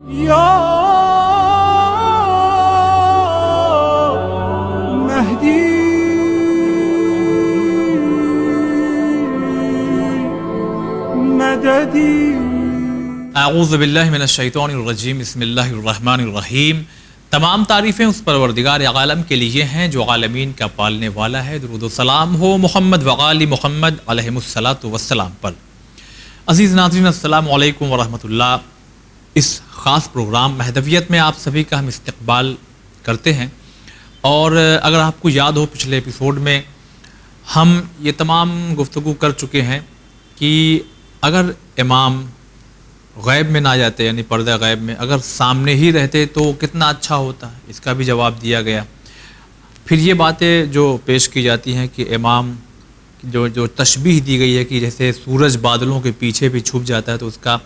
یا مہدی مددی۔ اعوذ باللہ من الشیطان الرجیم، بسم اللہ الرحمن الرحیم۔ تمام تعریفیں اس پروردگار عالم کے لیے ہیں جو عالمین کا پالنے والا ہے۔ درود و سلام ہو محمد وآل محمد علیہ الصلاۃ والسلام پر۔ عزیز ناظرین، السلام علیکم ورحمۃ اللہ۔ اس خاص پروگرام مہدویت میں آپ سبھی کا ہم استقبال کرتے ہیں، اور اگر آپ کو یاد ہو پچھلے ایپیسوڈ میں ہم یہ تمام گفتگو کر چکے ہیں کہ اگر امام غیب میں نہ جاتے، یعنی پردہ غیب میں اگر سامنے ہی رہتے تو کتنا اچھا ہوتا، اس کا بھی جواب دیا گیا۔ پھر یہ باتیں جو پیش کی جاتی ہیں کہ امام جو تشبیہ دی گئی ہے کہ جیسے سورج بادلوں کے پیچھے بھی چھپ جاتا ہے تو اس کا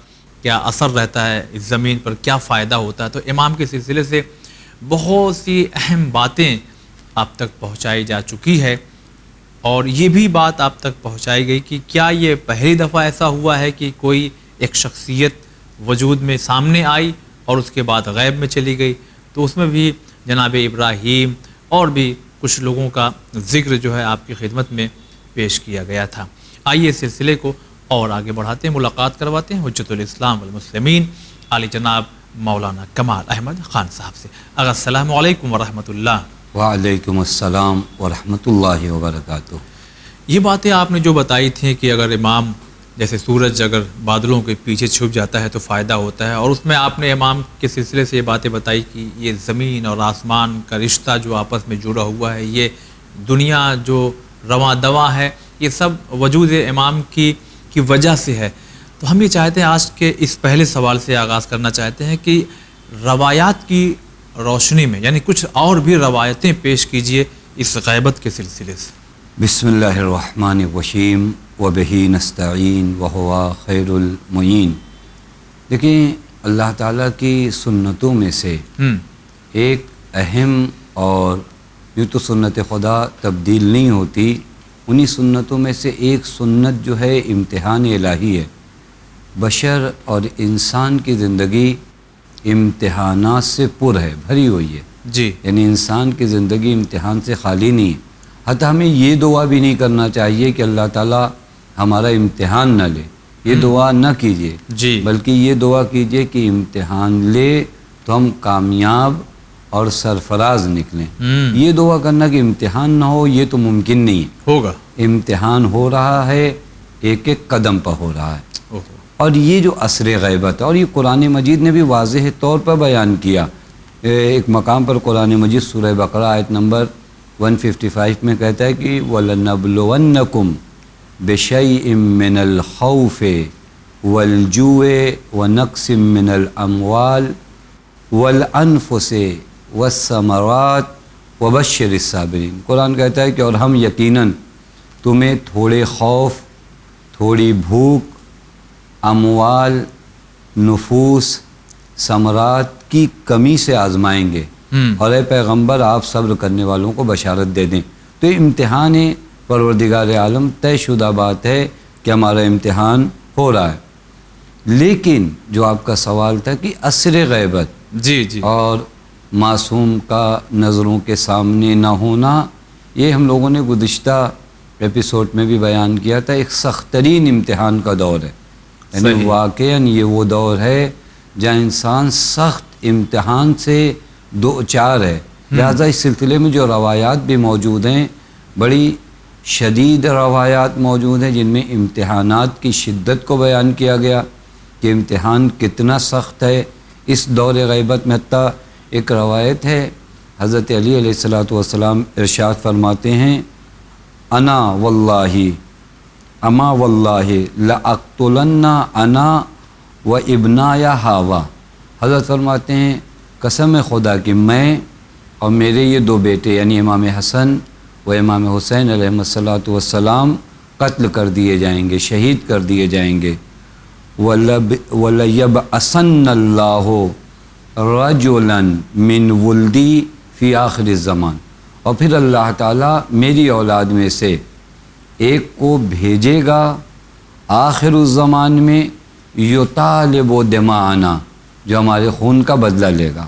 کیا اثر رہتا ہے اس زمین پر، کیا فائدہ ہوتا ہے، تو امام کے سلسلے سے بہت سی اہم باتیں آپ تک پہنچائی جا چکی ہے، اور یہ بھی بات آپ تک پہنچائی گئی کہ کیا یہ پہلی دفعہ ایسا ہوا ہے کہ کوئی ایک شخصیت وجود میں سامنے آئی اور اس کے بعد غیب میں چلی گئی۔ تو اس میں بھی جناب ابراہیم اور بھی کچھ لوگوں کا ذکر جو ہے آپ کی خدمت میں پیش کیا گیا تھا۔ آئیے اس سلسلے کو اور آگے بڑھاتے ہیں، ملاقات کرواتے ہیں حجت الاسلام والمسلمین علی جناب مولانا کمال احمد خان صاحب سے۔ السلام علیکم ورحمۃ اللہ۔ وعلیکم السلام ورحمۃ اللہ وبرکاتہ۔ یہ باتیں آپ نے جو بتائی تھیں کہ اگر امام جیسے سورج اگر بادلوں کے پیچھے چھپ جاتا ہے تو فائدہ ہوتا ہے، اور اس میں آپ نے امام کے سلسلے سے یہ باتیں بتائی کہ یہ زمین اور آسمان کا رشتہ جو آپس میں جڑا ہوا ہے، یہ دنیا جو رواں دواں ہے، یہ سب وجود امام کی وجہ سے ہے۔ تو ہم یہ چاہتے ہیں آج کے اس پہلے سوال سے آغاز کرنا چاہتے ہیں کہ روایات کی روشنی میں، یعنی کچھ اور بھی روایتیں پیش کیجئے اس غیبت کے سلسلے سے۔ بسم اللہ الرحمن الرحیم وبہ نستعین وہو خیر المعین۔ دیکھیں، اللہ تعالیٰ کی سنتوں میں سے ایک اہم، اور یوں تو سنت خدا تبدیل نہیں ہوتی، انہی سنتوں میں سے ایک سنت جو ہے امتحان الہی ہے۔ بشر اور انسان کی زندگی امتحانات سے پر ہے، بھری ہوئی ہے جی، یعنی انسان کی زندگی امتحان سے خالی نہیں ہے۔ حتیٰ ہمیں یہ دعا بھی نہیں کرنا چاہیے کہ اللہ تعالیٰ ہمارا امتحان نہ لے، یہ دعا نہ کیجیے، جی، بلکہ یہ دعا کیجیے کہ امتحان لے تو ہم کامیاب اور سرفراز نکلیں۔ یہ دعا کرنا کہ امتحان نہ ہو، یہ تو ممکن نہیں ہے۔ ہوگا، امتحان ہو رہا ہے، ایک ایک قدم پر ہو رہا ہے، اور یہ جو عصر غیبت ہے، اور یہ قرآن مجید نے بھی واضح طور پر بیان کیا۔ ایک مقام پر قرآن مجید سورہ بقرہ آیت نمبر 155 میں کہتا ہے کہ وَلَنَبْلُوَنَّكُمْ بِشَيْءٍ مِّنَ الْخَوْفِ وَالْجُوعِ وَنَقْصٍ مِّنَ الْأَمْوَالِ وَالْأَنفُسِ وَالثَّمَرَاتِ وَبَشِّرِ الصَّابِرِينَ۔ قرآن کہتا ہے کہ اور ہم یقیناً تمہیں تھوڑے خوف، تھوڑی بھوک، اموال، نفوس، ثمرات کی کمی سے آزمائیں گے، اور اے پیغمبر آپ صبر کرنے والوں کو بشارت دے دیں۔ تو یہ امتحان پروردگار عالم، طے شدہ بات ہے کہ ہمارا امتحان ہو رہا ہے۔ لیکن جو آپ کا سوال تھا کہ عصر غیبت جی جی، اور معصوم کا نظروں کے سامنے نہ ہونا، یہ ہم لوگوں نے گزشتہ ایپیسوڈ میں بھی بیان کیا تھا، ایک سخت ترین امتحان کا دور ہے، یعنی واقعاً یہ وہ دور ہے جہاں انسان سخت امتحان سے دو چار ہے۔ لہٰذا اس سلسلے میں جو روایات بھی موجود ہیں، بڑی شدید روایات موجود ہیں جن میں امتحانات کی شدت کو بیان کیا گیا کہ امتحان کتنا سخت ہے اس دور غیبت میں۔ حتیٰ ایک روایت ہے، حضرت علی علیہ السلام ارشاد فرماتے ہیں، انا واللہ اما واللہ لأقتلن انا و ابنایا ہاوا۔ حضرت فرماتے ہیں قسم خدا کہ میں اور میرے یہ دو بیٹے یعنی امام حسن و امام حسین علیہ السلام قتل کر دیے جائیں گے، شہید کر دیے جائیں گے۔ وَلَيَبْعَثَنَّ اللَّهُ رَجُلًا مِّن وُلْدِي فِي آخِرِ الزَّمَانِ، اور پھر اللہ تعالیٰ میری اولاد میں سے ایک کو بھیجے گا آخر الزمان میں، یطالب دماءنا، جو ہمارے خون کا بدلہ لے گا۔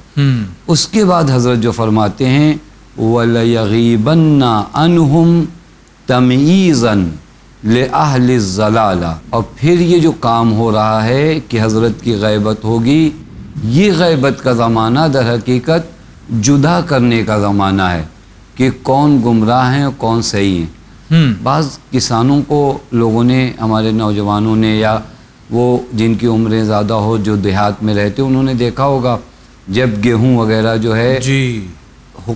اس کے بعد حضرت جو فرماتے ہیں وَلَيَغِيبَنَّ عَنْهُمْ تَمْيِيزًا لِأَهْلِ الضَّلَالَةِ، اور پھر یہ جو کام ہو رہا ہے کہ حضرت کی غیبت ہوگی، یہ غیبت کا زمانہ در حقیقت جدا کرنے کا زمانہ ہے کہ کون گمراہ ہیں اور کون صحیح ہیں۔ بعض کسانوں کو لوگوں نے، ہمارے نوجوانوں نے، یا وہ جن کی عمریں زیادہ ہو جو دیہات میں رہتے، انہوں نے دیکھا ہوگا جب گیہوں وغیرہ جو ہے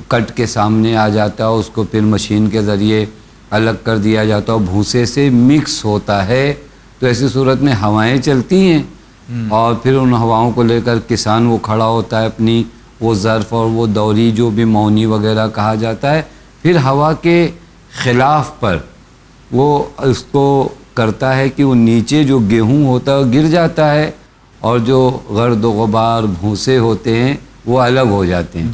کٹ کے سامنے آ جاتا ہے، اس کو پھر مشین کے ذریعے الگ کر دیا جاتا ہے، بھوسے سے مکس ہوتا ہے، تو ایسی صورت میں ہوائیں چلتی ہیں اور پھر ان ہواؤں کو لے کر کسان وہ کھڑا ہوتا ہے اپنی وہ ظرف اور وہ دوری جو بھی مونی وغیرہ کہا جاتا ہے، پھر ہوا کے خلاف پر وہ اس کو کرتا ہے کہ وہ نیچے جو گیہوں ہوتا ہے گر جاتا ہے اور جو گرد و غبار بھوسے ہوتے ہیں وہ الگ ہو جاتے ہیں۔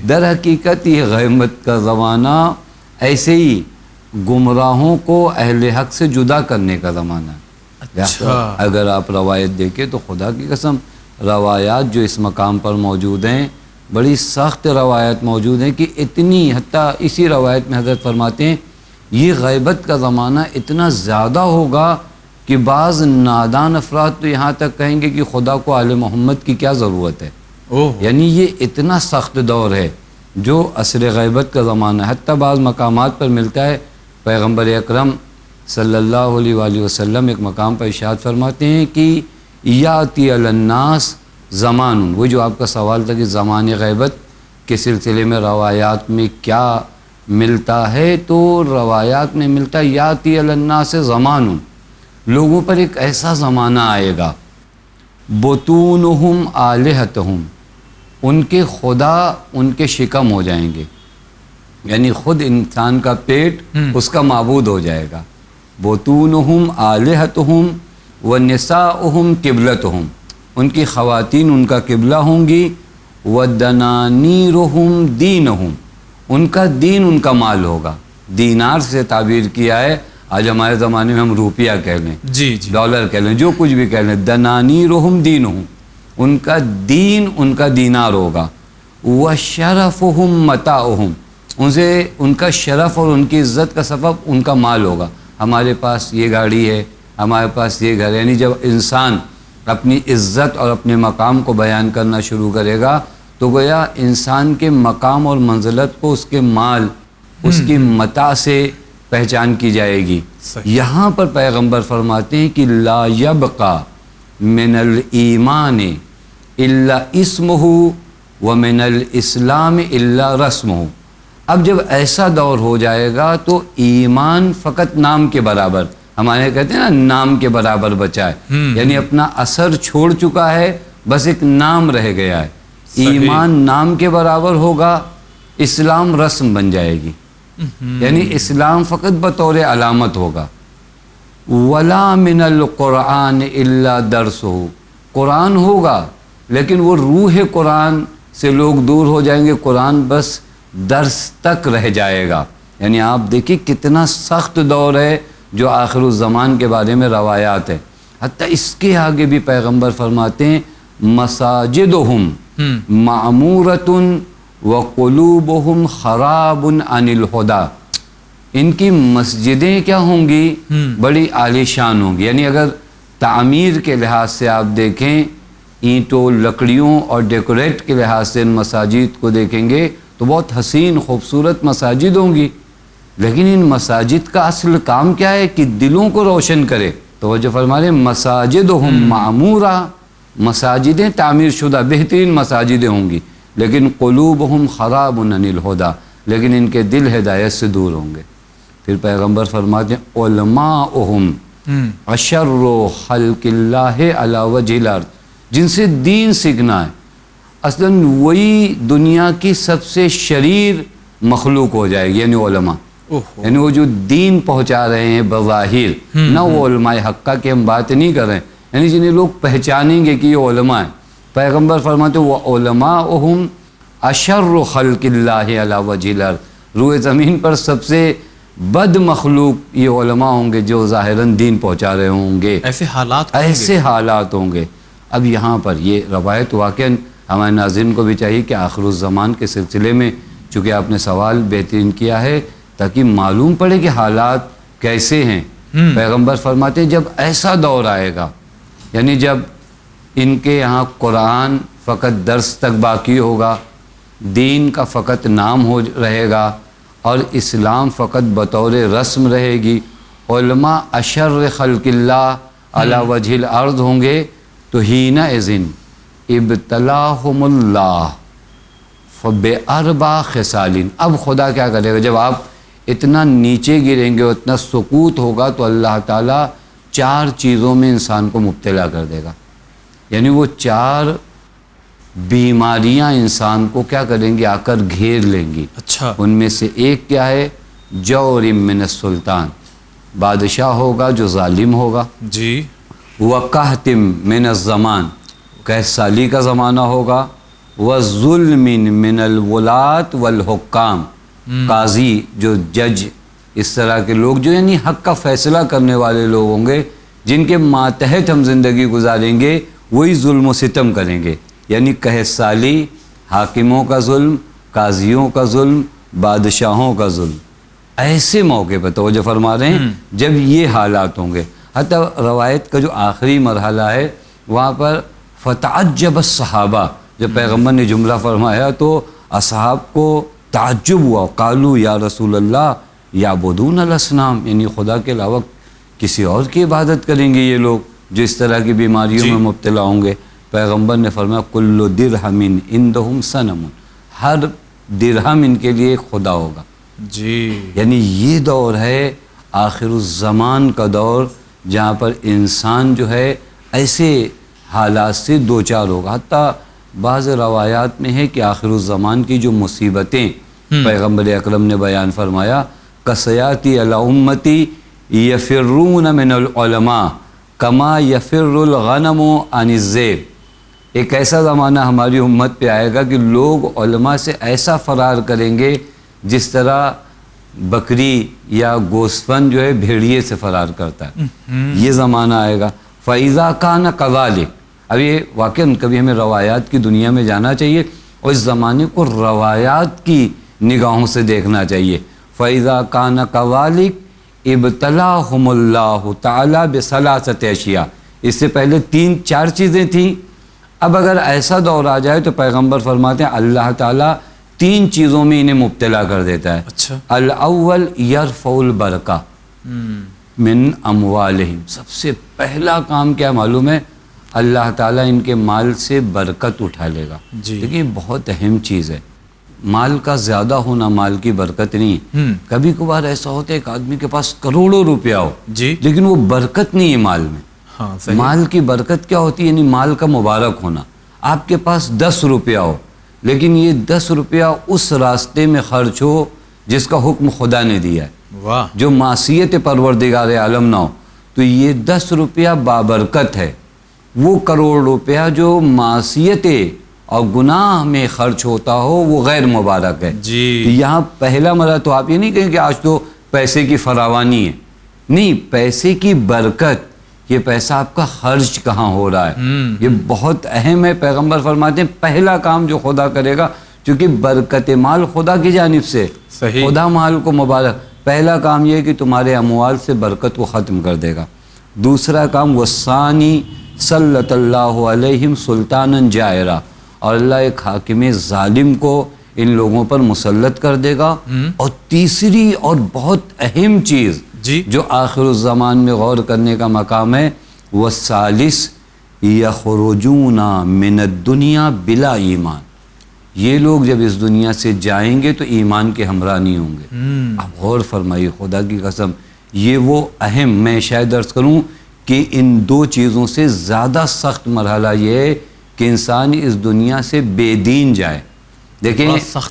در حقیقت یہ غیبت کا زمانہ ایسے ہی گمراہوں کو اہل حق سے جدا کرنے کا زمانہ ہے۔ اگر آپ روایت دیکھیں تو خدا کی قسم روایات جو اس مقام پر موجود ہیں، بڑی سخت روایت موجود ہیں کہ اتنی، حتیٰ اسی روایت میں حضرت فرماتے ہیں یہ غیبت کا زمانہ اتنا زیادہ ہوگا کہ بعض نادان افراد تو یہاں تک کہیں گے کہ خدا کو آل محمد کی کیا ضرورت ہے۔ یعنی یہ اتنا سخت دور ہے جو عصر غیبت کا زمانہ ہے۔ حتیٰ بعض مقامات پر ملتا ہے، پیغمبر اکرم صلی اللہ علیہ وآلہ وسلم ایک مقام پر ارشاد فرماتے ہیں کہ یاتی علی الناس زمان، وہ جو آپ کا سوال تھا کہ زمان غیبت کے سلسلے میں روایات میں کیا ملتا ہے، تو روایات میں ملتا ہے یاتی علی الناس زمان، لوگوں پر ایک ایسا زمانہ آئے گا بطونہم آلہتہم، ان کے خدا ان کے شکم ہو جائیں گے، یعنی خود انسان کا پیٹ اس کا معبود ہو جائے گا۔ بطونہم آلہتہم ونساؤہم قبلتہم، ان کی خواتین ان کا قبلہ ہوں گی، ودنانیرہم دینہم، ان کا دین ان کا مال ہوگا۔ دینار سے تعبیر کیا ہے، آج ہمارے زمانے میں ہم روپیہ کہہ لیں، ڈالر کہہ لیں، جو کچھ بھی کہہ لیں، دنانیرہم دینہم، ان کا دین ان کا دینار ہوگا، وشرفہم متاعہم، ان سے ان کا شرف اور ان کی عزت کا سبب ان کا مال ہوگا۔ ہمارے پاس یہ گاڑی ہے، ہمارے پاس یہ گھر ہے، یعنی جب انسان اپنی عزت اور اپنے مقام کو بیان کرنا شروع کرے گا تو گویا انسان کے مقام اور منزلت کو اس کے مال، اس کی متاع سے پہچان کی جائے گی۔ یہاں پر پیغمبر فرماتے ہیں کہ لا یبقى من الایمان الا اسمہ ومن الاسلام الا رسمہ، اب جب ایسا دور ہو جائے گا تو ایمان فقط نام کے برابر، ہمارے کہتے ہیں نا نام کے برابر بچا ہے، یعنی اپنا اثر چھوڑ چکا ہے، بس ایک نام رہ گیا ہے۔ ایمان نام کے برابر ہوگا، اسلام رسم بن جائے گی، یعنی اسلام فقط بطور علامت ہوگا۔ ولا من القرآن الا درسہ، قرآن ہوگا لیکن وہ روح قرآن سے لوگ دور ہو جائیں گے، قرآن بس درس تک رہ جائے گا۔ یعنی آپ دیکھیں کتنا سخت دور ہے جو آخر الزمان کے بارے میں روایات ہے۔ حتیٰ اس کے آگے بھی پیغمبر فرماتے ہیں مساجدہم معمورۃ وقلوبہم خراب عن الہدی، ان کی مسجدیں کیا ہوں گی؟ بڑی عالیشان ہوں گی، یعنی اگر تعمیر کے لحاظ سے آپ دیکھیں، اینٹوں لکڑیوں اور ڈیکوریٹ کے لحاظ سے ان مساجد کو دیکھیں گے تو بہت حسین خوبصورت مساجد ہوں گی، لیکن ان مساجد کا اصل کام کیا ہے کہ دلوں کو روشن کرے۔ تو وہ جو فرما رہے ہیں مساجدہم معمورہ، مساجدیں تعمیر شدہ بہترین مساجدیں ہوں گی، لیکن قلوبہم خراب عن الہدی، لیکن ان کے دل ہدایت سے دور ہوں گے۔ پھر پیغمبر فرماتے ہیں علماؤہم اشر خلق اللہ علی وجہ الارض، جن سے دین سیکھنا ہے، اصلاً وہی دنیا کی سب سے شریر مخلوق ہو جائے گی، یعنی علماء، یعنی وہ جو دین پہنچا رہے ہیں بظاہر، نہ وہ علماء حقہ کی ہم بات نہیں کر رہے ہیں، یعنی جنہیں لوگ پہچانیں گے کہ یہ علماء ہیں۔ پیغمبر فرماتے ہیں وَعُلَمَاؤُهُمْ اشر خلق اللہ علی وجہ الارض، روئے زمین پر سب سے بد مخلوق یہ علماء ہوں گے جو ظاہراً دین پہنچا رہے ہوں گے۔ ایسے حالات ہوں گے۔ اب یہاں پر یہ روایت واقعاً ہمارے ناظرین کو بھی چاہیے کہ آخر الزمان کے سلسلے میں چونکہ آپ نے سوال بہترین کیا ہے تاکہ معلوم پڑے کہ حالات کیسے ہیں. پیغمبر فرماتے ہیں جب ایسا دور آئے گا، یعنی جب ان کے یہاں قرآن فقط درس تک باقی ہوگا، دین کا فقط نام ہو رہے گا اور اسلام فقط بطور رسم رہے گی، علماء اشر خلق اللہ علی وجہ الارض ہوں گے، تو حین اذن ابتلاہم اللہ فباربع خصال. اب خدا کیا کرے گا جب آپ اتنا نیچے گریں گے، اتنا سقوط ہوگا، تو اللہ تعالیٰ 4 چیزوں میں انسان کو مبتلا کر دے گا. یعنی وہ 4 بیماریاں انسان کو کیا کریں گی، آ کر گھیر لیں گی. اچھا. ان میں سے ایک کیا ہے، جور من السلطان، بادشاہ ہوگا جو ظالم ہوگا. جی. وقحتم من الزمان، قحط سالی کا زمانہ ہوگا. وظلم من الولاة والحکام، قاضی جو جج اس طرح کے لوگ جو یعنی حق کا فیصلہ کرنے والے لوگ ہوں گے، جن کے ماتحت ہم زندگی گزاریں گے، وہی ظلم و ستم کریں گے. یعنی قحط سالی، حاکموں کا ظلم، قاضیوں کا ظلم، بادشاہوں کا ظلم. ایسے موقع پر توجہ فرما رہے ہیں جب یہ حالات ہوں گے. حتیٰ روایت کا جو آخری مرحلہ ہے وہاں پر فتعجب الصحابہ، جب پیغمبر نے جملہ فرمایا تو اصحاب کو تعجب ہوا. قالوا یا رسول اللہ یعبدون الاصنام، یعنی خدا کے علاوہ کسی اور کی عبادت کریں گے یہ لوگ جو اس طرح کی بیماریوں میں مبتلا ہوں گے. پیغمبر نے فرمایا کل درہم عندہم صنم، ہر درہم ان کے لیے ایک خدا ہوگا. جی. یعنی یہ دور ہے آخر الزمان کا دور جہاں پر انسان جو ہے ایسے حالات سے دوچار ہوگا. حتیٰ بعض روایات میں ہے کہ آخر الزمان کی جو مصیبتیں پیغمبر اکرم نے بیان فرمایا، کسیاتی علی امتی یفرون من العلماء کما یفر الغنم عن الذئب. ایک ایسا زمانہ ہماری امت پہ آئے گا کہ لوگ علماء سے ایسا فرار کریں گے جس طرح بکری یا گوسفند جو ہے بھیڑیے سے فرار کرتا ہے. یہ زمانہ آئے گا. فَإِذَا كَانَ كَذَلِكَ، اب یہ واقعاً کبھی ہمیں روایات کی دنیا میں جانا چاہیے اور اس زمانے کو روایات کی نگاہوں سے دیکھنا چاہیے. فَإِذَا كَانَ كَذَلِكَ ابتلاہم اللہ تعالیٰ بثلاثۃ اشیاء. اس سے پہلے 3-4 چیزیں تھیں. اب اگر ایسا دور آ جائے تو پیغمبر فرماتے ہیں اللہ تعالیٰ 3 چیزوں میں انہیں مبتلا کر دیتا ہے. اچھا. الاول یرفع البرکہ من اموالہم، سب سے پہلا کام کیا معلوم ہے، اللہ تعالیٰ ان کے مال سے برکت اٹھا لے گا. دیکھیں بہت اہم چیز ہے. مال کا زیادہ ہونا مال کی برکت نہیں. کبھی کبھار ایسا ہوتا ہے ایک آدمی کے پاس کروڑوں روپیہ ہو لیکن وہ برکت نہیں ہے مال میں. مال کی برکت کیا ہوتی ہے، یعنی مال کا مبارک ہونا. آپ کے پاس 10 روپیہ ہو لیکن یہ 10 روپیہ اس راستے میں خرچ ہو جس کا حکم خدا نے دیا ہے، جو معصیت پروردگار عالم نہ ہو، تو یہ 10 روپیہ بابرکت ہے. وہ کروڑ روپیہ جو معصیت اور گناہ میں خرچ ہوتا ہو وہ غیر مبارک ہے. یہاں پہلا مرحلہ تو آپ یہ نہیں کہیں کہ آج تو پیسے کی فراوانی ہے، نہیں، پیسے کی برکت. یہ پیسہ آپ کا خرچ کہاں ہو رہا ہے، یہ بہت اہم ہے. پیغمبر فرماتے ہیں پہلا کام جو خدا کرے گا، چونکہ برکت مال خدا کی جانب سے، خدا مال کو مبارک، پہلا کام یہ ہے کہ تمہارے اموال سے برکت کو ختم کر دے گا. دوسرا کام وثانی صلت اللہ علیہم سلطانا جائرہ، اور اللہ ایک حاکم ظالم کو ان لوگوں پر مسلط کر دے گا. اور تیسری اور بہت اہم چیز جو آخر الزمان میں غور کرنے کا مقام ہے، والثالث یخرجون من الدنیا بلا ایمان. یہ لوگ جب اس دنیا سے جائیں گے تو ایمان کے ہمراہ نہیں ہوں گے. اب غور فرمائیے، خدا کی قسم یہ وہ اہم، میں شاید عرض کروں کہ ان 2 چیزوں سے زیادہ سخت مرحلہ یہ ہے کہ انسان اس دنیا سے بے دین جائے. دیکھیں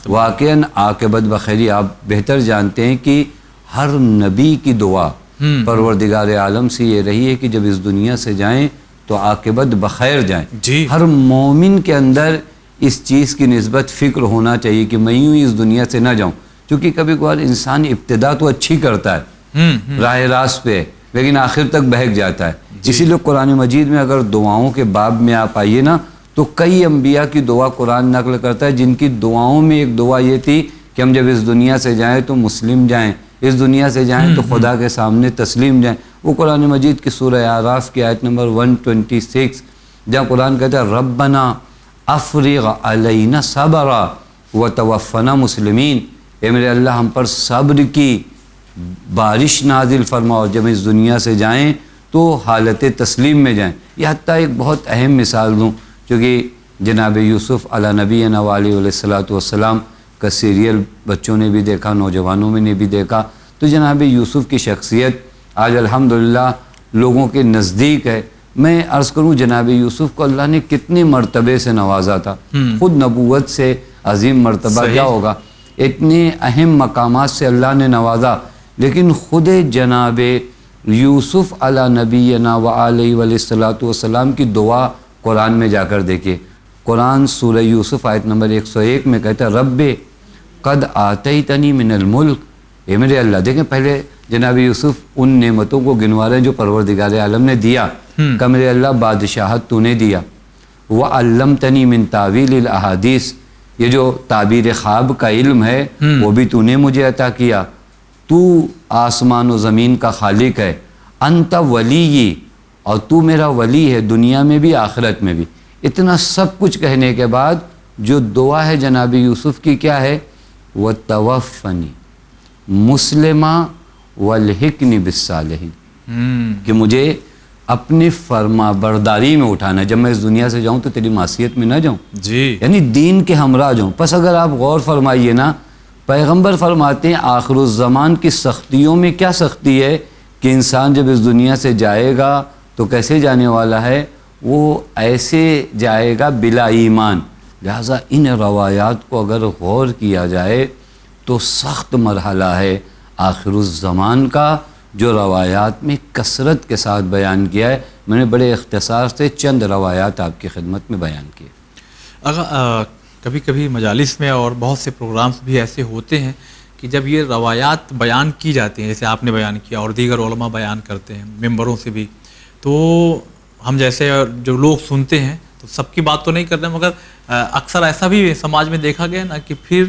واقعاً عاقبت بخیری، آپ بہتر جانتے ہیں کہ ہر نبی کی دعا پروردگار عالم سے یہ رہی ہے کہ جب اس دنیا سے جائیں تو عاقبت بخیر جائیں. ہر مومن کے اندر اس چیز کی نسبت فکر ہونا چاہیے کہ میں یوں اس دنیا سے نہ جاؤں. کیونکہ کبھی کبھار انسان ابتدا تو اچھی کرتا ہے، راہ راست پہ، لیکن آخر تک بہک جاتا ہے. اسی لیے قرآن مجید میں اگر دعاؤں کے باب میں آپ آئیے نا تو کئی انبیاء کی دعا قرآن نقل کرتا ہے جن کی دعاؤں میں ایک دعا یہ تھی کہ ہم جب اس دنیا سے جائیں تو مسلم جائیں، اس دنیا سے جائیں تو خدا کے سامنے تسلیم جائیں۔ وہ قرآن مجید کی سورہ اعراف کی آیت نمبر 126 جہاں قرآن کہتا ہے ربنا افرغ علینا صبرا وتوفنا مسلمین، اے میرے اللہ ہم پر صبر کی بارش نازل فرماؤ، جب اس دنیا سے جائیں تو حالت تسلیم میں جائیں۔ یہ حتیٰ ایک بہت اہم مثال دوں، چونکہ جناب یوسف علی نبینا علیہ الصلوۃ والسلام کا سیریل بچوں نے بھی دیکھا، نوجوانوں میں نے بھی دیکھا، تو جناب یوسف کی شخصیت آج الحمدللہ لوگوں کے نزدیک ہے۔ میں عرض کروں جناب یوسف کو اللہ نے کتنے مرتبے سے نوازا تھا، خود نبوت سے عظیم مرتبہ کیا ہوگا، اتنے اہم مقامات سے اللہ نے نوازا، لیکن خود جناب یوسف علی نبینا علیہ الصلوۃ والسلام کی دعا قرآن میں جا کر دیکھیے۔ قرآن سورہ یوسف آیت نمبر 101 میں کہتا ہے رب قد آتیتنی من الملک، اے میرے اللہ، دیکھیں پہلے جناب یوسف ان نعمتوں کو گنوا رہے ہیں جو پروردگار عالم نے دیا کہ میرے اللہ بادشاہت تو نے دیا، وعلمتنی من تعویل الاحادیث، یہ جو تعبیر خواب کا علم ہے وہ بھی تو نے مجھے عطا کیا، تو آسمان و زمین کا خالق ہے، انت ولی، اور تو میرا ولی ہے دنیا میں بھی آخرت میں بھی۔ اتنا سب کچھ کہنے کے بعد جو دعا ہے جناب یوسف کی کیا ہے، وَتَوَفَّنِي مُسْلِمًا وَالْحِقْنِي بِالصَّالِحِينَ، کہ مجھے اپنی فرما برداری میں اٹھانا، جب میں اس دنیا سے جاؤں تو تیری معصیت میں نہ جاؤں، یعنی دین کے ہمراہ جاؤں۔ پس اگر آپ غور فرمائیے نا، پیغمبر فرماتے ہیں آخر الزمان کی سختیوں میں کیا سختی ہے کہ انسان جب اس دنیا سے جائے گا تو کیسے جانے والا ہے، وہ ایسے جائے گا بلا ایمان۔ لہٰذا ان روایات کو اگر غور کیا جائے تو سخت مرحلہ ہے آخر الزمان کا، جو روایات میں کثرت کے ساتھ بیان کیا ہے۔ میں نے بڑے اختصار سے چند روایات آپ کی خدمت میں بیان کیے۔ اگر کبھی کبھی مجالس میں اور بہت سے پروگرامز بھی ایسے ہوتے ہیں کہ جب یہ روایات بیان کی جاتی ہیں، جیسے آپ نے بیان کیا اور دیگر علماء بیان کرتے ہیں ممبروں سے بھی، تو ہم جیسے جو لوگ سنتے ہیں تو سب کی بات تو نہیں کر رہے، مگر اکثر ایسا بھی سماج میں دیکھا گیا نا کہ پھر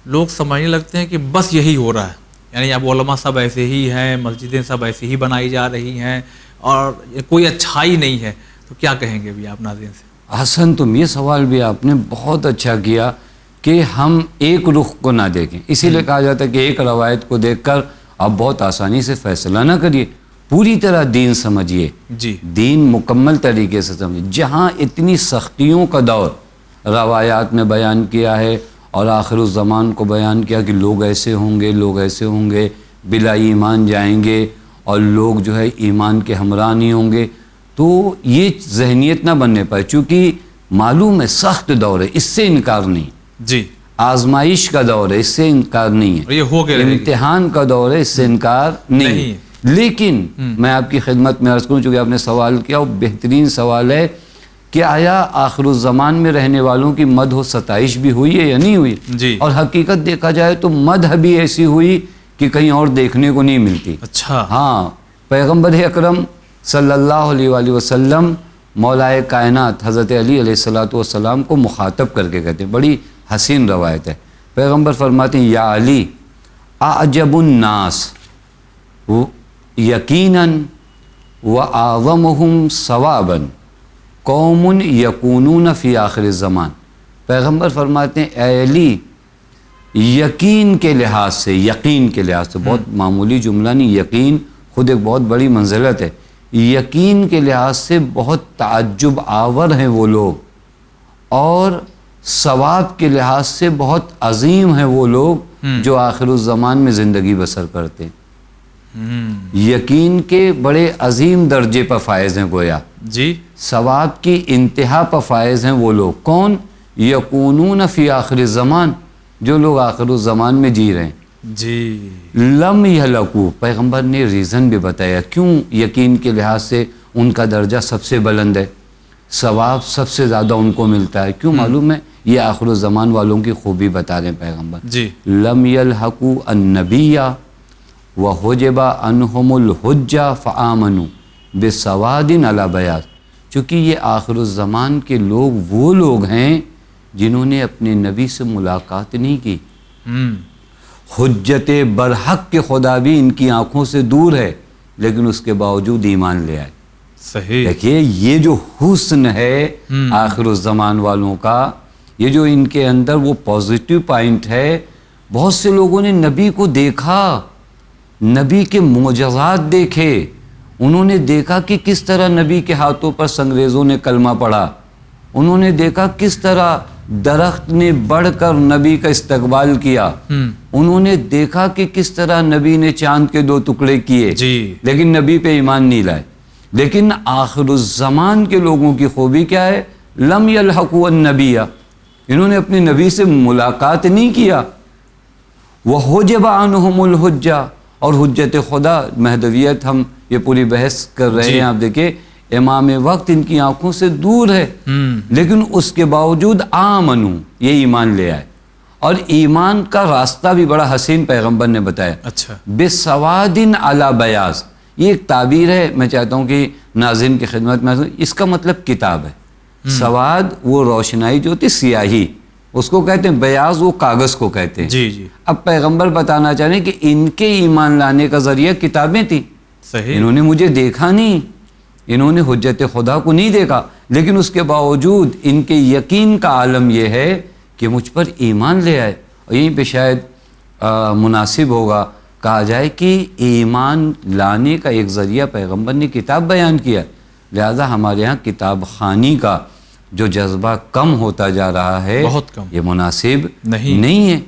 لوگ سمجھنے لگتے ہیں کہ بس یہی ہو رہا ہے، یعنی اب علماء سب ایسے ہی ہیں، مسجدیں سب ایسے ہی بنائی جا رہی ہیں اور کوئی اچھائی نہیں ہے، تو کیا کہیں گے بھی آپ ناظرین سے؟ حسن، تم یہ سوال بھی آپ نے بہت اچھا کیا کہ ہم ایک رخ کو نہ دیکھیں، اسی لیے کہا جاتا ہے کہ ایک روایت کو دیکھ کر آپ بہت آسانی سے فیصلہ نہ کریے، پوری طرح دین سمجھیے، دین مکمل طریقے سے سمجھیے۔ جہاں اتنی سختیوں کا دور روایات میں بیان کیا ہے اور آخر الزمان کو بیان کیا کہ لوگ ایسے ہوں گے، لوگ ایسے ہوں گے، بلا ایمان جائیں گے اور لوگ جو ہے ایمان کے ہمراہ نہیں ہوں گے، تو یہ ذہنیت نہ بننے پائے، چونکہ معلوم ہے سخت دور ہے، اس سے انکار نہیں، آزمائش کا دور ہے، اس سے انکار نہیں ہے، امتحان کا دور ہے، اس سے انکار نہیں۔ لیکن میں آپ کی خدمت میں عرض کروں، چونکہ آپ نے سوال کیا، وہ بہترین سوال ہے کہ آیا آخر الزمان میں رہنے والوں کی مدح و ستائش بھی ہوئی ہے یا نہیں ہوئی؟ اور حقیقت دیکھا جائے تو مدح بھی ایسی ہوئی کہ کہیں اور دیکھنے کو نہیں ملتی۔ اچھا، ہاں، پیغمبر اکرم صلی اللہ علیہ وآلہ وسلم مولائے کائنات حضرت علی علیہ الصلوۃ والسلام کو مخاطب کر کے کہتے ہیں، بڑی حسین روایت ہے، پیغمبر فرماتے ہیں یا علی اعجب الناس یقیناً وَأَعْظَمُهُمْ ثواباً قوم یکونون فی آخر الزمان۔ پیغمبر فرماتے ہیں اے علی، یقین کے لحاظ سے، یقین کے لحاظ سے، بہت معمولی جملہ نہیں، یقین خود ایک بہت بڑی منزلت ہے، یقین کے لحاظ سے بہت تعجب آور ہیں وہ لوگ، اور ثواب کے لحاظ سے بہت عظیم ہیں وہ لوگ جو آخر الزمان میں زندگی بسر کرتے ہیں۔ یقین کے بڑے عظیم درجے پر فائز ہیں گویا، ثواب کی انتہا پر فائز ہیں وہ لوگ، کون؟ یکونون فی آخر الزمان، جو لوگ آخر الزمان میں جی رہے ہیں۔ لم یہلکو، پیغمبر نے ریزن بھی بتایا کیوں یقین کے لحاظ سے ان کا درجہ سب سے بلند ہے، ثواب سب سے زیادہ ان کو ملتا ہے، کیوں معلوم ہے؟ یہ آخر الزمان والوں کی خوبی بتا رہے ہیں پیغمبر۔ لم یلحقوا النبی وحجب عنہم الحجہ فآمنوا، بسواد علی بیاض، چونکہ یہ آخر الزمان کے لوگ وہ لوگ ہیں جنہوں نے اپنے نبی سے ملاقات نہیں کی۔ حجت برحق کے خدا بھی ان کی آنکھوں سے دور ہے، لیکن اس کے باوجود ایمان لے آئے۔ صحیح۔ دیکھیے یہ جو حسن ہے آخر الزمان والوں کا، یہ جو ان کے اندر وہ پازیٹیو پوائنٹ ہے، بہت سے لوگوں نے نبی کو دیکھا، نبی کے معجزات دیکھے، انہوں نے دیکھا کہ کس طرح نبی کے ہاتھوں پر سنگریزوں نے کلمہ پڑھا، انہوں نے دیکھا کس طرح درخت نے بڑھ کر نبی کا استقبال کیا، انہوں نے دیکھا کہ کس طرح نبی نے چاند کے 2 ٹکڑے کیے، لیکن نبی پہ ایمان نہیں لائے۔ لیکن آخر الزمان کے لوگوں کی خوبی کیا ہے؟ لم یلحقوا النبی، انہوں نے اپنے نبی سے ملاقات نہیں کیا۔ وحجب عنہم الحجہ، اور حجت خدا مہدویت ہم یہ پوری بحث کر رہے ہیں، آپ دیکھیں امام وقت ان کی آنکھوں سے دور ہے، لیکن اس کے باوجود آمنو، یہ ایمان لے آئے۔ اور ایمان کا راستہ بھی بڑا حسین پیغمبر نے بتایا، اچھا، بسواد علی بیاض، یہ ایک تعبیر ہے، میں چاہتا ہوں کہ ناظرین کی خدمت میں اس کا مطلب کتاب ہے۔ سواد وہ روشنائی جو ہوتی سیاہی، اس کو کہتے ہیں، بیاض وہ کاغذ کو کہتے ہیں۔ جی جی۔ اب پیغمبر بتانا چاہ رہے ہیں کہ ان کے ایمان لانے کا ذریعہ کتابیں تھیں، صحیح، انہوں نے مجھے دیکھا نہیں، انہوں نے حجت خدا کو نہیں دیکھا، لیکن اس کے باوجود ان کے یقین کا عالم یہ ہے کہ مجھ پر ایمان لے آئے۔ اور یہیں پہ شاید مناسب ہوگا کہا جائے کہ ایمان لانے کا ایک ذریعہ پیغمبر نے کتاب بیان کیا، لہذا ہمارے ہاں کتاب خوانی کا جو جذبہ کم ہوتا جا رہا ہے، بہت کم، یہ مناسب نہیں ہے۔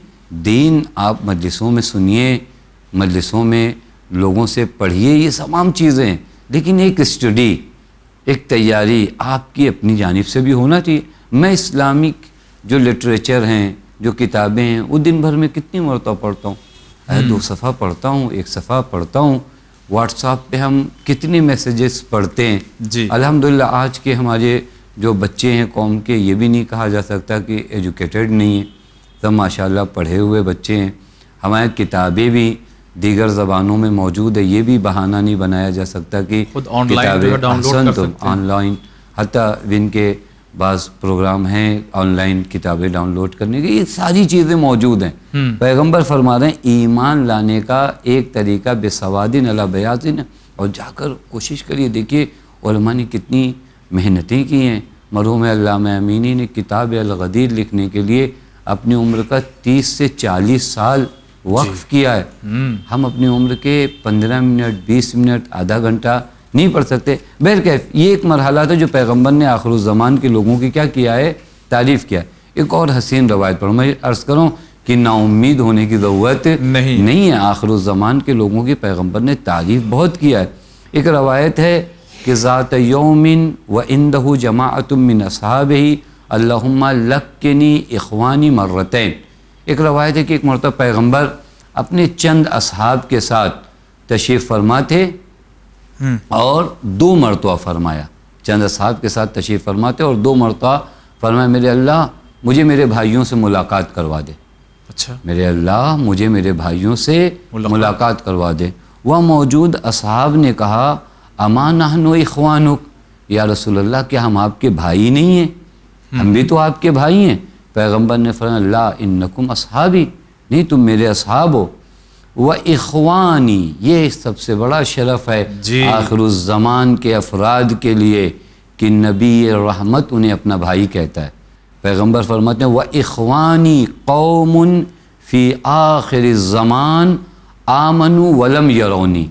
دین آپ مجلسوں میں سنیے، مجلسوں میں لوگوں سے پڑھیے، یہ تمام چیزیں ہیں، لیکن ایک اسٹڈی، ایک تیاری آپ کی اپنی جانب سے بھی ہونا چاہیے۔ میں اسلامک جو لٹریچر ہیں، جو کتابیں ہیں، وہ دن بھر میں کتنی مرتبہ پڑھتا ہوں، 2 صفحہ پڑھتا ہوں، 1 صفحہ پڑھتا ہوں۔ واٹس ایپ پہ ہم کتنے میسیجز پڑھتے ہیں۔ جی، الحمدللہ آج کے ہمارے جو بچے ہیں قوم کے، یہ بھی نہیں کہا جا سکتا کہ ایجوکیٹڈ نہیں ہیں، سب ماشاءاللہ پڑھے ہوئے بچے ہیں۔ ہماری کتابیں بھی دیگر زبانوں میں موجود ہے، یہ بھی بہانہ نہیں بنایا جا سکتا کہ خود آن لائن ڈاؤن لوڈ کر سکتے ہیں، آن لائن، حتیٰ ان کے بعض پروگرام ہیں آن لائن کتابیں ڈاؤن لوڈ کرنے کے، یہ ساری چیزیں موجود ہیں۔ پیغمبر فرما رہے ہیں ایمان لانے کا ایک طریقہ بسواد علی بیاض، اور جا کر کوشش کریے۔ دیکھیے علماء نے کتنی محنتیں کی ہیں، مرحوم علامہ امینی نے کتاب الغدیر لکھنے کے لیے اپنی عمر کا 30 سے 40 سال وقف کیا ہے۔ ہم اپنی عمر کے 15 منٹ 20 منٹ آدھا گھنٹہ نہیں پڑھ سکتے۔ بہرکیف یہ ایک مرحلہ تھا جو پیغمبر نے آخر الزمان کے لوگوں کی کیا کیا ہے؟ تعریف کیا۔ ایک اور حسین روایت پڑھوں، میں عرض کروں کہ نا امید ہونے کی ضرورت نہیں ہے، آخر الزمان کے لوگوں کی پیغمبر نے تعریف بہت کیا ہے۔ ایک روایت ہے کہ ذات یوم وعندہ جماعت من اصحابہ اللہم لکنی اخوانی مرتین۔ ایک روایت ہے کہ ایک مرتبہ پیغمبر اپنے چند اصحاب کے ساتھ تشریف فرما تھے اور 2 مرتبہ فرمایا، چند اصحاب کے ساتھ تشریف فرما تھے اور 2 مرتبہ فرمایا میرے اللہ مجھے میرے بھائیوں سے ملاقات کروا دے، اچھا، میرے اللہ مجھے میرے بھائیوں سے ملاقات کروا دے۔ وہ موجود اصحاب نے کہا اما نحن اخوانک، یا رسول اللہ کیا ہم آپ کے بھائی نہیں ہیں؟ ہم بھی تو آپ کے بھائی ہیں۔ پیغمبر نے فرمایا لا انکم اصحابی، نہیں تم میرے اصحاب ہو۔ وَإِخْوَانِي، یہ سب سے بڑا شرف ہے آخر الزمان کے افراد کے لیے کہ نبی رحمت انہیں اپنا بھائی کہتا ہے۔ پیغمبر فرماتے ہیں وَإِخْوَانِي قَوْمٌ فِي آخر الزمان آمنوا وَلَمْ يَرَوْنِي،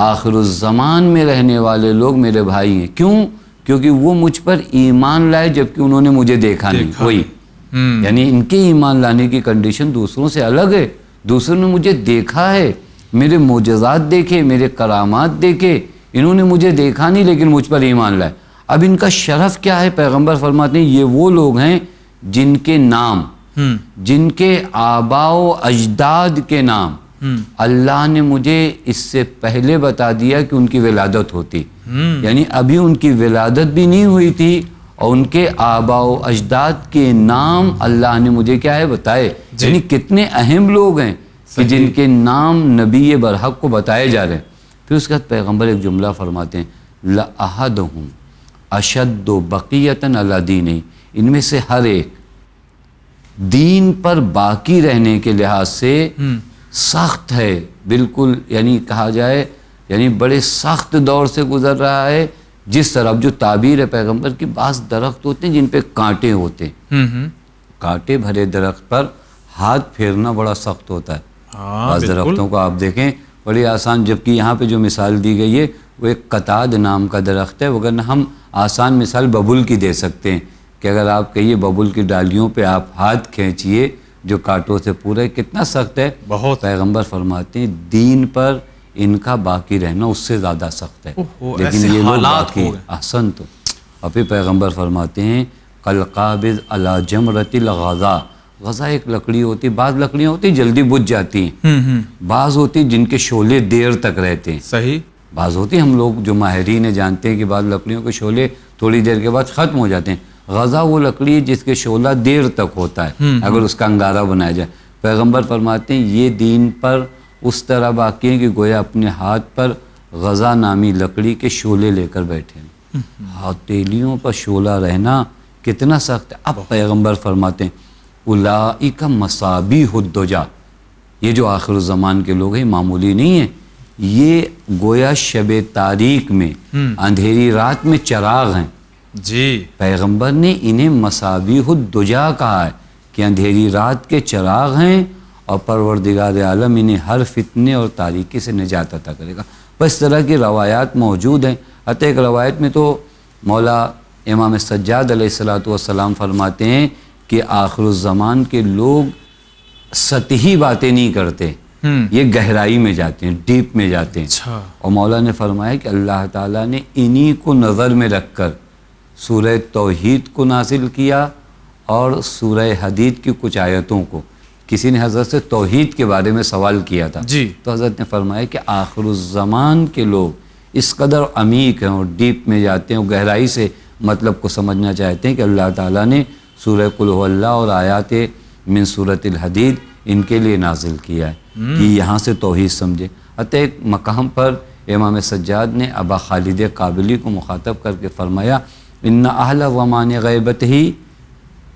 آخر الزمان میں رہنے والے لوگ میرے بھائی ہیں۔ کیوں؟ کیونکہ وہ مجھ پر ایمان لائے جبکہ انہوں نے مجھے دیکھا نہیں۔ وہی یعنی ان کے ایمان لانے کی کنڈیشن دوسروں سے الگ ہے، دوسروں نے مجھے دیکھا ہے، میرے معجزات دیکھے، میرے کرامات دیکھے، انہوں نے مجھے دیکھا نہیں لیکن مجھ پر ایمان لائے۔ اب ان کا شرف کیا ہے؟ پیغمبر فرماتے ہیں یہ وہ لوگ ہیں جن کے نام، جن کے آباء و اجداد کے نام اللہ نے مجھے اس سے پہلے بتا دیا کہ ان کی ولادت ہوتی، یعنی ابھی ان کی ولادت بھی نہیں ہوئی تھی اور ان کے آباء و اجداد کے نام اللہ نے مجھے کیا ہے بتائے۔ یعنی کتنے اہم لوگ ہیں کہ جن کے نام نبی برحق کو بتائے جا رہے ہیں۔ پھر اس کے بعد پیغمبر ایک جملہ فرماتے ہیں لَأَحَدُهُمْ أَشَدُّ بَقِيَّةً عَلَى دِينِهِ، ان میں سے ہر ایک دین پر باقی رہنے کے لحاظ سے سخت ہے بالکل، یعنی کہا جائے یعنی بڑے سخت دور سے گزر رہا ہے. جس طرح جو تعبیر ہے پیغمبر کی، بعض درخت ہوتے ہیں جن پہ کانٹے ہوتے ہیں، کانٹے بھرے درخت پر ہاتھ پھیرنا بڑا سخت ہوتا ہے. بعض درختوں کو آپ دیکھیں بڑی آسان، جبکہ یہاں پہ جو مثال دی گئی ہے وہ ایک قطاد نام کا درخت ہے، وگرنہ ہم آسان مثال ببول کی دے سکتے ہیں کہ اگر آپ کہیے ببول کی ڈالیوں پہ آپ ہاتھ کھینچیے جو کانٹوں سے پورے، کتنا سخت ہے. بہت. پیغمبر فرماتے ہیں دین پر ان کا باقی رہنا اس سے زیادہ سخت ہے، لیکن یہ لوگ باقی احسن تو. اور پھر پیغمبر فرماتے ہیں کالقابض علی جمرۃ الغضا، غضا ایک لکڑی ہوتی، بعض لکڑیاں ہوتی جلدی بجھ جاتی ہیں، بعض ہوتی جن کے شعلے دیر تک رہتے ہیں. صحیح. بعض ہوتی ہم لوگ جو ماہرین ہیں جانتے ہیں کہ بعض لکڑیوں کے شعلے تھوڑی دیر کے بعد ختم ہو جاتے ہیں. غضا وہ لکڑی ہے جس کے شعلہ دیر تک ہوتا ہے اگر اس کا انگارہ بنایا جائے. پیغمبر فرماتے ہیں یہ دین پر اس طرح باقی ہیں کہ گویا اپنے ہاتھ پر غضا نامی لکڑی کے شعلے لے کر بیٹھے ہیں. ہتھیلیوں پر شعلہ رہنا کتنا سخت ہے. اب پیغمبر فرماتے ہیں اولئک مصابیح الدجا، یہ جو آخر الزمان کے لوگ ہیں معمولی نہیں ہیں، یہ گویا شب تاریک میں اندھیری رات میں چراغ ہیں. جی پیغمبر نے انہیں مصابیح الدجا کہا ہے کہ اندھیری رات کے چراغ ہیں، اور پروردگار عالم انہیں ہر فتنے اور تاریکی سے نجات عطا کرے گا. بس اس طرح کی روایات موجود ہیں. حتی ایک روایت میں تو مولا امام سجاد علیہ السلام فرماتے ہیں کہ آخر الزمان کے لوگ سطحی باتیں نہیں کرتے، یہ گہرائی میں جاتے ہیں، ڈیپ میں جاتے ہیں. اور مولا نے فرمایا کہ اللہ تعالیٰ نے انہی کو نظر میں رکھ کر سورہ توحید کو نازل کیا اور سورہ حدید کی کچھ آیتوں کو. کسی نے حضرت سے توحید کے بارے میں سوال کیا تھا تو حضرت نے فرمایا کہ آخر الزمان کے لوگ اس قدر عمیق ہیں اور ڈیپ میں جاتے ہیں اور گہرائی سے مطلب کو سمجھنا چاہتے ہیں کہ اللہ تعالیٰ نے سورہ قل هو اللہ اور آیات من سورۃ الحدید ان کے لیے نازل کیا ہے کہ یہاں سے توحید سمجھے. حتی ایک مقام پر امام سجاد نے ابا خالد قابلی کو مخاطب کر کے فرمایا ان اہل زمان غیبتہ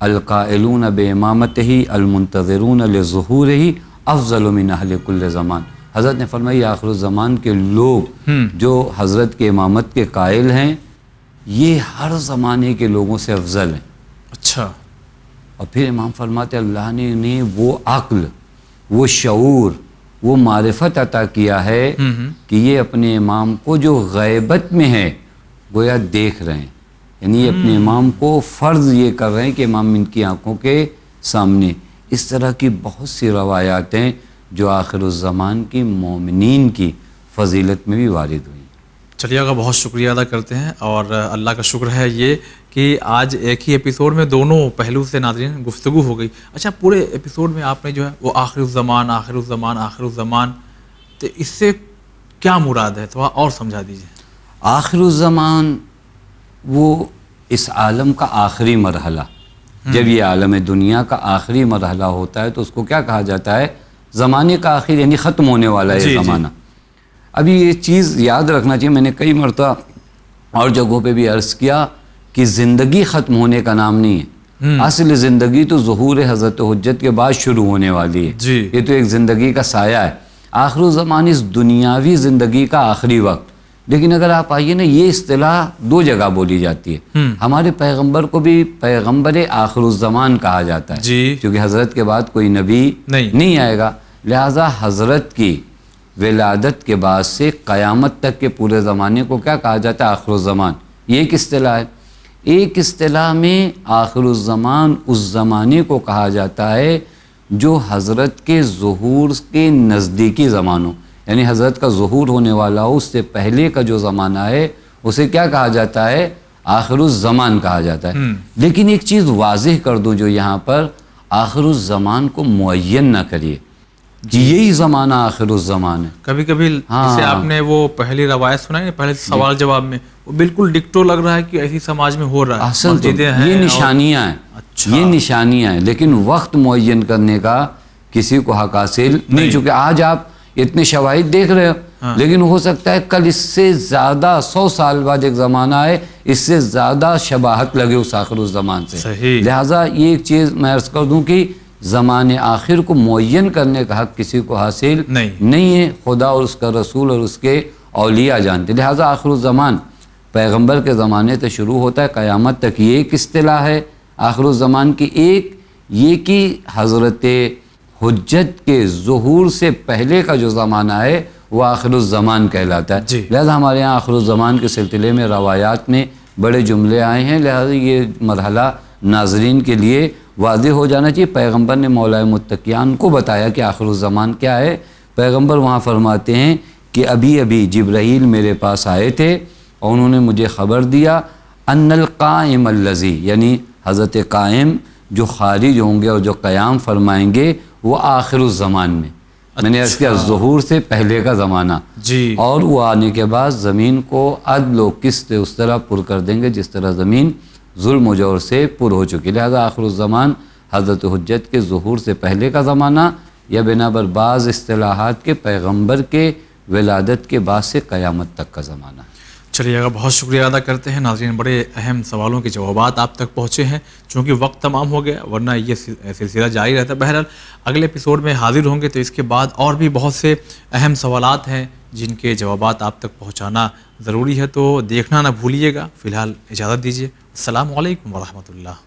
القائلون بامامتہ المنتظرون لظہورہ افضل من اہل کل زمان. حضرت نے فرمایا آخر الزمان کے لوگ جو حضرت کے امامت کے قائل ہیں یہ ہر زمانے کے لوگوں سے افضل ہیں. اچھا. اور پھر امام فرماتے اللہ نے انہیں وہ عقل، وہ شعور، وہ معرفت عطا کیا ہے کہ یہ اپنے امام کو جو غیبت میں ہے گویا دیکھ رہے ہیں، یعنی اپنے امام کو فرض یہ کر رہے ہیں کہ امام ان کی آنکھوں کے سامنے. اس طرح کی بہت سی روایات ہیں جو آخر الزمان کی مومنین کی فضیلت میں بھی وارد ہوئی. چلیے آقا بہت شکریہ ادا کرتے ہیں، اور اللہ کا شکر ہے یہ کہ آج ایک ہی ایپیسوڈ میں دونوں پہلو سے ناظرین گفتگو ہو گئی. اچھا پورے ایپیسوڈ میں آپ نے جو ہے وہ آخر الزمان آخر الزمان آخر الزمان، تو اس سے کیا مراد ہے تھوڑا اور سمجھا دیجیے. آخر الزمان وہ اس عالم کا آخری مرحلہ، جب یہ عالم دنیا کا آخری مرحلہ ہوتا ہے تو اس کو کیا کہا جاتا ہے؟ زمانے کا آخر، یعنی ختم ہونے والا ہے زمانہ. ابھی یہ چیز یاد رکھنا چاہیے، میں نے کئی مرتبہ اور جگہوں پہ بھی عرض کیا کہ زندگی ختم ہونے کا نام نہیں ہے. اصل زندگی تو ظہور حضرت حجت کے بعد شروع ہونے والی ہے. یہ تو ایک زندگی کا سایہ ہے. آخر الزمان اس دنیاوی زندگی کا آخری وقت. لیکن اگر آپ آئیے نا، یہ اصطلاح دو جگہ بولی جاتی ہے. ہمارے پیغمبر کو بھی پیغمبر آخر الزمان کہا جاتا ہے کیونکہ حضرت کے بعد کوئی نبی نہیں آئے گا. لہٰذا حضرت کی ولادت کے بعد سے قیامت تک کے پورے زمانے کو کیا کہا جاتا ہے؟ آخر الزمان. یہ ایک اصطلاح ہے. ایک اصطلاح میں آخر الزمان اس زمانے کو کہا جاتا ہے جو حضرت کے ظہور کے نزدیکی زمانوں، یعنی حضرت کا ظہور ہونے والا ہو اس سے پہلے کا جو زمانہ ہے اسے کیا کہا جاتا ہے؟ آخر الزمان کہا جاتا ہے. لیکن ایک چیز واضح کر دوں جو یہاں پر آخر الزمان کو معین نہ کریے کہ یہی زمانہ آخر الزمان ہے. کبھی کبھی جسے آپ نے وہ پہلی روایت سنائی پہلے سوال جواب میں، وہ بالکل ڈکٹو لگ رہا ہے کہ ایسی سماج میں ہو رہا ہے. اصل تو یہ نشانیاں ہیں. یہ نشانیاں ہیں، لیکن وقت معین کرنے کا کسی کو حق حاصل نہیں. چونکہ آج آپ اتنے شواہد دیکھ رہے ہو لیکن ہو سکتا ہے کل اس سے زیادہ 100 سال بعد ایک زمانہ آئے اس سے زیادہ شباہت لگے اس آخر الزمان سے. لہٰذا یہ ایک چیز میں عرض کر دوں کہ زمان آخر کو معین کرنے کا حق کسی کو حاصل نہیں ہے، خدا اور اس کا رسول اور اس کے اولیاء جانتے. لہٰذا آخر الزمان پیغمبر کے زمانے سے شروع ہوتا ہے قیامت تک. یہ ایک اصطلاح ہے آخر الزمان کی. ایک یہ کہ حضرت حجت کے ظہور سے پہلے کا جو زمانہ ہے وہ آخر الزمان کہلاتا ہے. لہذا ہمارے یہاں آخر الزمان کے سلسلے میں روایات میں بڑے جملے آئے ہیں. لہذا یہ مرحلہ ناظرین کے لیے واضح ہو جانا چاہیے. پیغمبر نے مولا متقیان کو بتایا کہ آخر الزمان کیا ہے. پیغمبر وہاں فرماتے ہیں کہ ابھی ابھی جبرائیل میرے پاس آئے تھے اور انہوں نے مجھے خبر دیا ان القائم الذی، یعنی حضرت قائم جو خارج ہوں گے اور جو قیام فرمائیں گے وہ آخر الزمان میں. میں نے عرض کیا ظہور سے پہلے کا زمانہ. اور وہ آنے کے بعد زمین کو عدل و قسط اس طرح پر کر دیں گے جس طرح زمین ظلم و جور سے پر ہو چکی. لہذا آخر الزمان حضرت حجت کے ظہور سے پہلے کا زمانہ یا بنابر بعض اصطلاحات کے پیغمبر کے ولادت کے بعد سے قیامت تک کا زمانہ. چلیے گا، بہت شکریہ ادا کرتے ہیں. ناظرین بڑے اہم سوالوں کے جوابات آپ تک پہنچے ہیں. چونکہ وقت تمام ہو گیا ورنہ یہ سلسلہ جاری رہتا ہے. بہرحال اگلے ایپیسوڈ میں حاضر ہوں گے تو اس کے بعد اور بھی بہت سے اہم سوالات ہیں جن کے جوابات آپ تک پہنچانا ضروری ہے، تو دیکھنا نہ بھولیے گا. فی الحال اجازت دیجیے. السلام علیکم ورحمۃ اللہ.